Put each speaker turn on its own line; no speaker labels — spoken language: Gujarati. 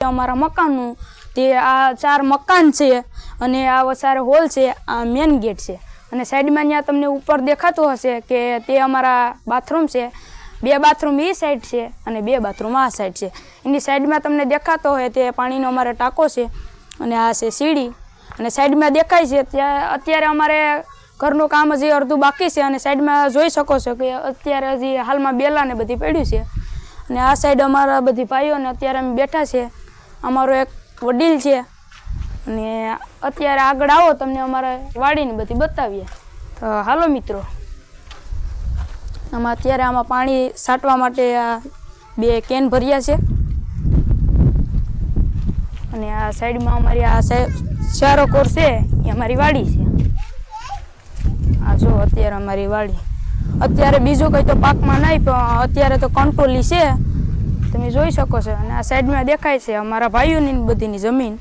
અમારા મકાનનું તે આ 4 મકાન છે અને આ વસારે હોલ છે, આ મેન ગેટ છે અને સાઈડમાં ત્યાં તમને ઉપર દેખાતું હશે કે તે અમારા બાથરૂમ છે। 2 બાથરૂમ એ સાઈડ છે અને 2 બાથરૂમ આ સાઈડ છે। એની સાઈડમાં તમને દેખાતો હોય તે પાણીનો અમારે ટાંકો છે અને આ છે સીડી અને સાઈડમાં દેખાય છે ત્યાં અત્યારે અમારે ઘરનું કામ હજી અડધું બાકી છે અને સાઈડમાં જોઈ શકો છો કે અત્યારે હજી હાલમાં બેલા ને બધી પડ્યું છે અને આ સાઈડ અમારા બધી ભાઈઓને અત્યારે અમે બેઠા છે। અમારો એક વડીલ છે અને અત્યારે આગળ આવો તમને અમારા વાડીને બધી બતાવીએ। તો હાલો મિત્રો, આમાં અત્યારે આમાં પાણી છાંટવા માટે આ 2 કેન ભર્યા છે અને આ સાઈડમાં અમારી આ ચારો કોર છે એ અમારી વાડી છે। આ જો અત્યારે અમારી વાડી, અત્યારે બીજું કંઈ તો પાકમાં નહીં પણ અત્યારે તો કંટોલી છે તમે જોઈ શકો છો અને આ સાઈડમાં દેખાય છે અમારા ભાઈઓની બધીની જમીન।